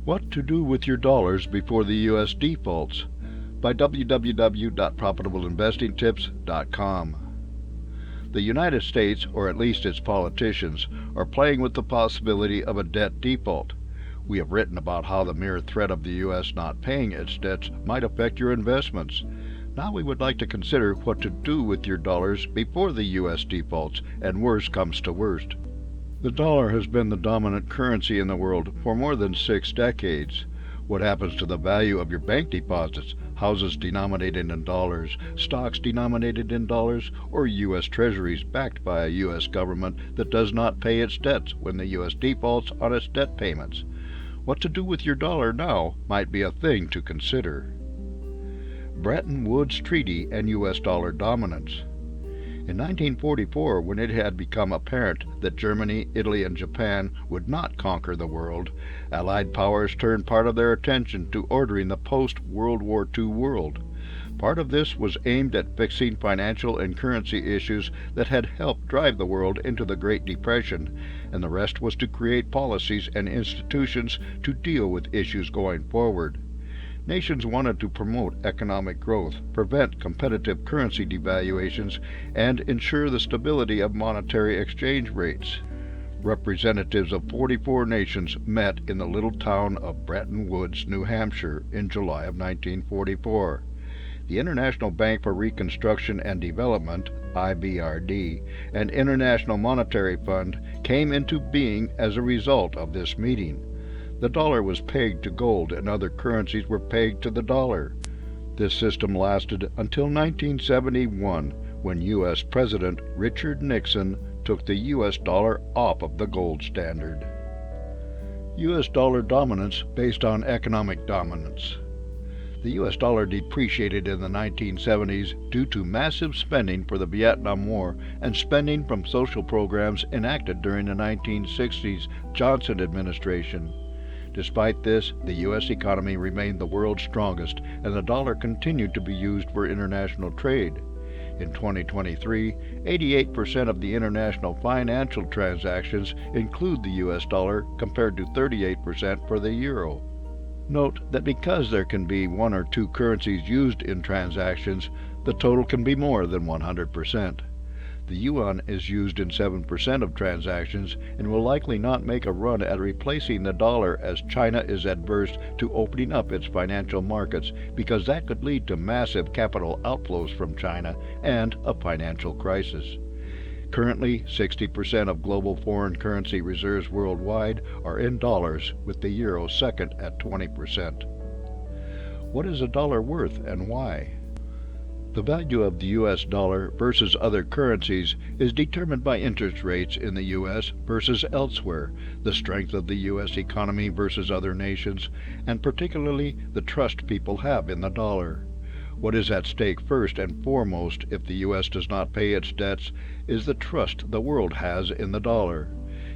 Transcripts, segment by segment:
What to do with your dollars before the U.S. defaults by www.profitableinvestingtips.com. The United States, or at least its politicians, are playing with the possibility of a debt default. We have written about how the mere threat of the U.S. not paying its debts might affect your investments. Now we would like to consider what to do with your dollars before the U.S. defaults and worst comes to worst. The dollar has been the dominant currency in the world for more than 6 decades. What happens to the value of your bank deposits, houses denominated in dollars, stocks denominated in dollars, or US Treasuries backed by a US government that does not pay its debts when the US defaults on its debt payments? What to do with your dollar now might be a thing to consider. Bretton Woods Treaty and US dollar dominance. In 1944, when it had become apparent that Germany, Italy, and Japan would not conquer the world, Allied powers turned part of their attention to ordering the post-World War II world. Part of this was aimed at fixing financial and currency issues that had helped drive the world into the Great Depression, and the rest was to create policies and institutions to deal with issues going forward. Nations wanted to promote economic growth, prevent competitive currency devaluations, and ensure the stability of monetary exchange rates. Representatives of 44 nations met in the little town of Bretton Woods, New Hampshire, in July of 1944. The International Bank for Reconstruction and Development, IBRD, and International Monetary Fund came into being as a result of this meeting. The dollar was pegged to gold and other currencies were pegged to the dollar. This system lasted until 1971, when U.S. President Richard Nixon took the U.S. dollar off of the gold standard. U.S. dollar dominance based on economic dominance. The U.S. dollar depreciated in the 1970s due to massive spending for the Vietnam War and spending from social programs enacted during the 1960s Johnson administration. Despite this, the U.S. economy remained the world's strongest, and the dollar continued to be used for international trade. In 2023, 88% of the international financial transactions include the U.S. dollar, compared to 38% for the euro. Note that because there can be one or two currencies used in transactions, the total can be more than 100%. The yuan is used in 7% of transactions and will likely not make a run at replacing the dollar, as China is adverse to opening up its financial markets because that could lead to massive capital outflows from China and a financial crisis. Currently, 60% of global foreign currency reserves worldwide are in dollars, with the euro second at 20%. What is a dollar worth and why? The value of the U.S. dollar versus other currencies is determined by interest rates in the U.S. versus elsewhere, the strength of the U.S. economy versus other nations, and particularly the trust people have in the dollar. What is at stake first and foremost if the U.S. does not pay its debts is the trust the world has in the dollar.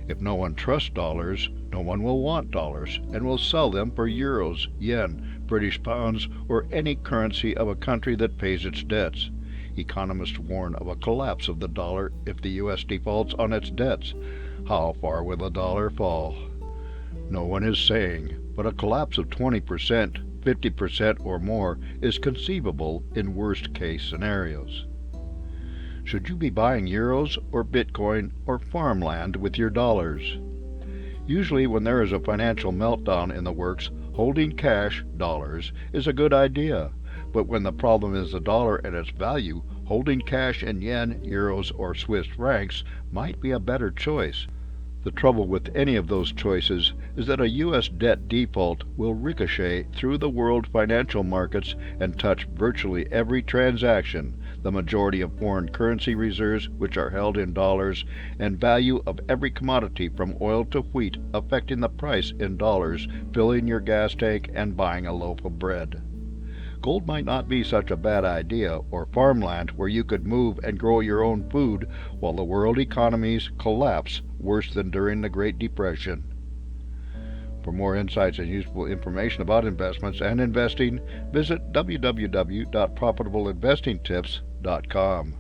If no one trusts dollars, no one will want dollars and will sell them for euros, yen, British pounds, or any currency of a country that pays its debts. Economists warn of a collapse of the dollar if the U.S. defaults on its debts. How far will the dollar fall? No one is saying, but a collapse of 20%, 50% or more is conceivable in worst-case scenarios. Should you be buying euros or Bitcoin or farmland with your dollars? Usually when there is a financial meltdown in the works, holding cash, dollars, is a good idea. But when the problem is the dollar and its value, holding cash in yen, euros, or Swiss francs might be a better choice. The trouble with any of those choices is that a U.S. debt default will ricochet through the world financial markets and touch virtually every transaction, the majority of foreign currency reserves, which are held in dollars, and value of every commodity from oil to wheat, affecting the price in dollars, filling your gas tank and buying a loaf of bread. Gold might not be such a bad idea, or farmland where you could move and grow your own food while the world economies collapse worse than during the Great Depression. For more insights and useful information about investments and investing, visit www.profitableinvestingtips.com.